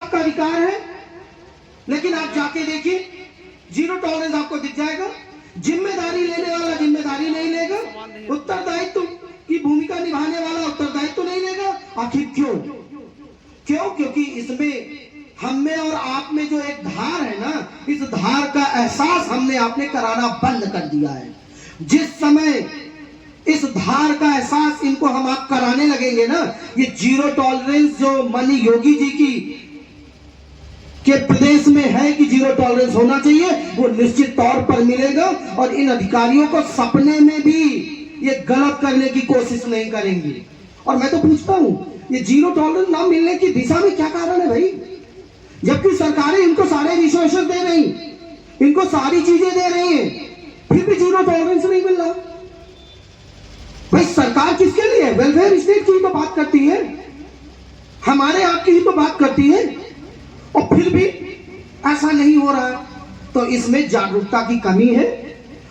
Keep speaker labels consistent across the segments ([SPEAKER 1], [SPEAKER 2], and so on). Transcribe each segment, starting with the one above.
[SPEAKER 1] आपका अधिकार है, लेकिन आप जाके देखिए जीरो टॉलरेंस आपको दिख जाएगा। जिम्मेदारी लेने वाला जिम्मेदारी नहीं लेगा, उत्तरदायित्व की भूमिका निभाने वाला उत्तरदायित्व नहीं लेगा। आखिर क्यों? क्योंकि इसमें हम में और आप में जो एक धार है ना, इस धार का एहसास हमने आपने कराना बंद कर दिया है। जिस समय इस धार का एहसास इनको हम आप कराने लगेंगे ना, ये जीरो टॉलरेंस जो माननीय योगी जी की के प्रदेश में है कि जीरो टॉलरेंस होना चाहिए, वो निश्चित तौर पर मिलेगा। और इन अधिकारियों को सपने में भी ये गलत करने की कोशिश नहीं करेंगे। और मैं तो पूछता हूं, ये जीरो टॉलरेंस ना मिलने की दिशा में क्या कारण है भाई? जबकि सरकारें इनको सारे रिसोर्सेज दे रही, इनको सारी चीजें दे रही हैं, फिर भी जीरो टॉलरेंस नहीं मिल रहा। भाई सरकार किसके लिए? वेलफेयर स्टेट की तो बात करती है, हमारे आपकी ही तो बात करती है, और फिर भी ऐसा नहीं हो रहा। तो इसमें जागरूकता की कमी है।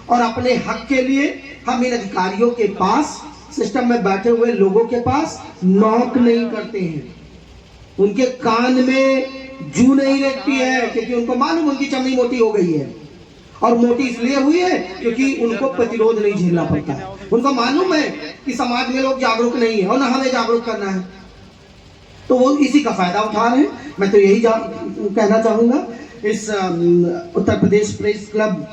[SPEAKER 1] और अपने हक के लिए हम इन अधिकारियों के पास, सिस्टम में बैठे हुए लोगों के पास नॉक नहीं करते हैं, उनके कान में जू नहीं रहती है, क्योंकि उनको मालूम उनकी चमड़ी मोटी हो गई है। और मोटी इसलिए हुई है क्योंकि उनको प्रतिरोध नहीं झेलना पड़ता है। उनको मालूम है कि समाज में लोग जागरूक नहीं है और ना हमें जागरूक करना है, तो वो इसी का फायदा उठा रहे हैं। मैं तो यही कहना चाहूंगा, इस उत्तर प्रदेश प्रेस क्लब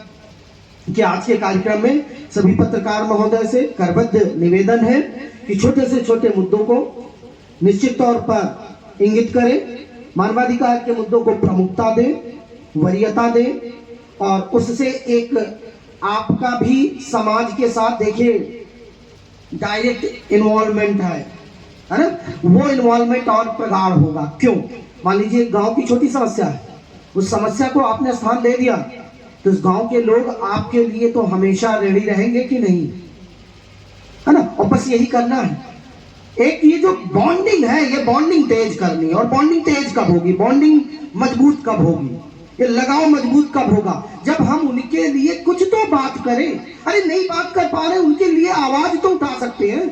[SPEAKER 1] के आज के कार्यक्रम में सभी पत्रकार महोदय से करबद्ध निवेदन है कि छोटे से छोटे मुद्दों को निश्चित तौर पर इंगित करें, मानवाधिकार के मुद्दों को प्रमुखता दें, वरीयता दें, और उससे एक आपका भी समाज के साथ देखिए डायरेक्ट इन्वॉल्वमेंट है ना, वो इन्वॉल्वमेंट और प्रगाढ़ होगा। क्यों? मान लीजिए गांव की छोटी समस्या है, उस समस्या को आपने स्थान दे दिया, तो उस गांव के लोग आपके लिए तो हमेशा रेडी रहेंगे कि नहीं, है ना? और बस यही करना है। एक ये जो बॉन्डिंग है, ये बॉन्डिंग तेज करनी है। और बॉन्डिंग तेज कब होगी? बॉन्डिंग मजबूत कब होगी? ये लगाव मजबूत कब होगा? जब हम उनके लिए कुछ तो बात करें। अरे नहीं बात कर पा रहे, उनके लिए आवाज तो उठा सकते हैं।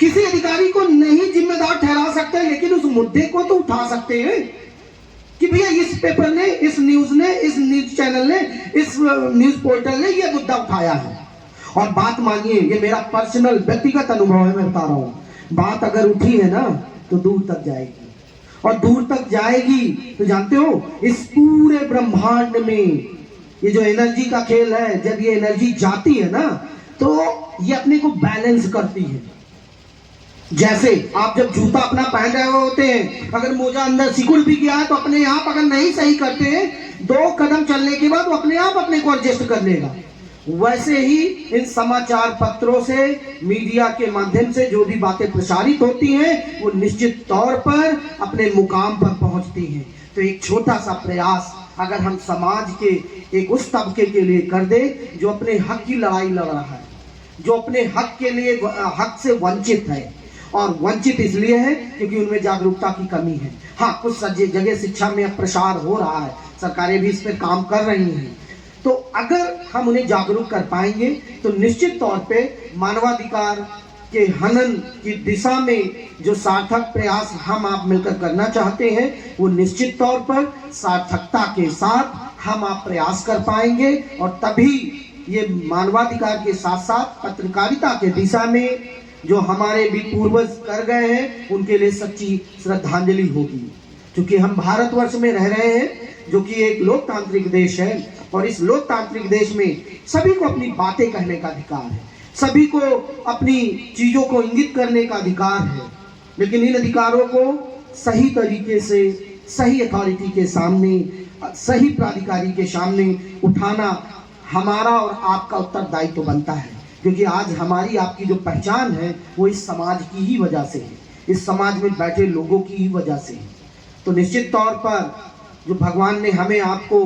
[SPEAKER 1] किसी अधिकारी को नहीं जिम्मेदार ठहरा सकते, लेकिन उस मुद्दे को तो उठा सकते हैं कि भैया इस पेपर ने, इस न्यूज ने, इस न्यूज चैनल ने, इस न्यूज पोर्टल ने ये मुद्दा उठाया है। और बात मानिए, ये मेरा पर्सनल व्यक्तिगत अनुभव है, मैं बता रहा हूं, बात अगर उठी है ना तो दूर तक जाएगी। और दूर तक जाएगी तो जानते हो, इस पूरे ब्रह्मांड में ये जो एनर्जी का खेल है, जब ये एनर्जी जाती है ना तो ये अपने को बैलेंस करती है। जैसे आप जब जूता अपना पहन रहे होते हैं, अगर मोजा अंदर सिकुड़ भी गया है तो अपने आप अगर नहीं सही करते हैं, 2 कदम चलने के बाद वो अपने आप अपने को एडजस्ट कर लेगा। वैसे ही इन समाचार पत्रों से, मीडिया के माध्यम से जो भी बातें प्रसारित होती हैं, वो निश्चित तौर पर अपने मुकाम पर पहुंचती हैं। तो एक छोटा सा प्रयास अगर हम समाज के एक उस तबके के लिए कर दे जो अपने हक की लड़ाई लड़ रहा है, जो अपने हक के लिए हक से वंचित है, और वंचित इसलिए है क्योंकि उनमें जागरूकता की कमी है। हाँ, कुछ जगह शिक्षा में अब प्रसार हो रहा है, सरकारें भी इस पर काम कर रही हैं। तो अगर हम उन्हें जागरूक कर पाएंगे तो निश्चित तौर पे मानवाधिकार के हनन की दिशा में जो सार्थक प्रयास हम आप मिलकर करना चाहते हैं, वो निश्चित तौर पर सार्थकता के साथ हम आप प्रयास कर पाएंगे। और तभी ये मानवाधिकार के साथ साथ पत्रकारिता के दिशा में जो हमारे भी पूर्वज कर गए हैं, उनके लिए सच्ची श्रद्धांजलि होगी। क्योंकि हम भारतवर्ष में रह रहे हैं, जो कि एक लोकतांत्रिक देश है, और इस लोकतांत्रिक देश में सभी को अपनी बातें कहने का अधिकार है, सभी को अपनी चीजों को इंगित करने का अधिकार है। लेकिन इन अधिकारों को सही तरीके से, सही अथॉरिटी के सामने, सही प्राधिकारी के सामने उठाना हमारा और आपका उत्तरदायित्व बनता है। क्योंकि आज हमारी आपकी जो पहचान है वो इस समाज की ही वजह से है, इस समाज में बैठे लोगों की ही वजह से है। तो निश्चित तौर पर जो भगवान ने हमें आपको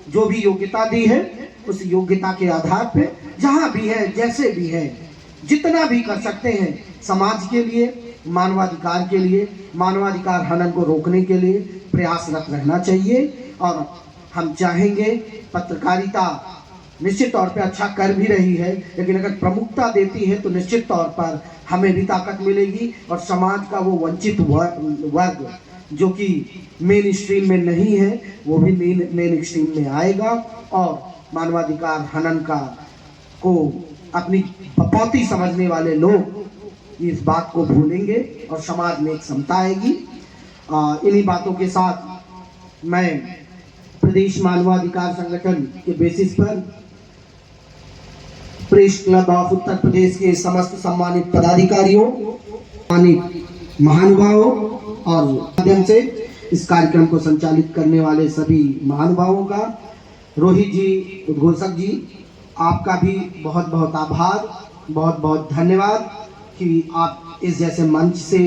[SPEAKER 1] जो भी योग्यता दी है, उस योग्यता के आधार पे जहाँ भी है, जैसे भी है, जितना भी कर सकते हैं समाज के लिए, मानवाधिकार के लिए, मानवाधिकार हनन को रोकने के लिए प्रयासरत रहना चाहिए। और हम चाहेंगे पत्रकारिता निश्चित तौर पे अच्छा कर भी रही है, लेकिन अगर प्रमुखता देती है तो निश्चित तौर पर हमें भी ताकत मिलेगी और समाज का वो वंचित वर्ग जो कि मेन स्ट्रीम में नहीं है वो भी मेन स्ट्रीम में आएगा और मानवाधिकार हनन को अपनी बपौती समझने वाले लोग इस बात को भूलेंगे और समाज में एक समता आएगी। इन्हीं बातों के साथ मैं प्रदेश मानवाधिकार संगठन के बेसिस पर press club of Uttar Pradesh के समस्त सम्मानित पदाधिकारियों, सम्मानित महानुभावों और माध्यम से इस कार्यक्रम को संचालित करने वाले सभी महानुभावों का, रोहित जी, उद्घोषक जी, आपका भी बहुत बहुत आभार, बहुत बहुत धन्यवाद कि आप इस जैसे मंच से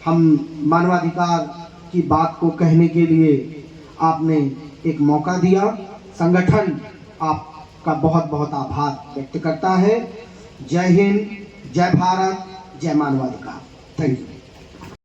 [SPEAKER 1] हम मानवाधिकार की बात को कहने के लिए आपने एक मौका दिया। संगठन आपका बहुत बहुत आभार व्यक्त करता है। जय हिंद, जय भारत, जय मानवाधिकार। Thank you.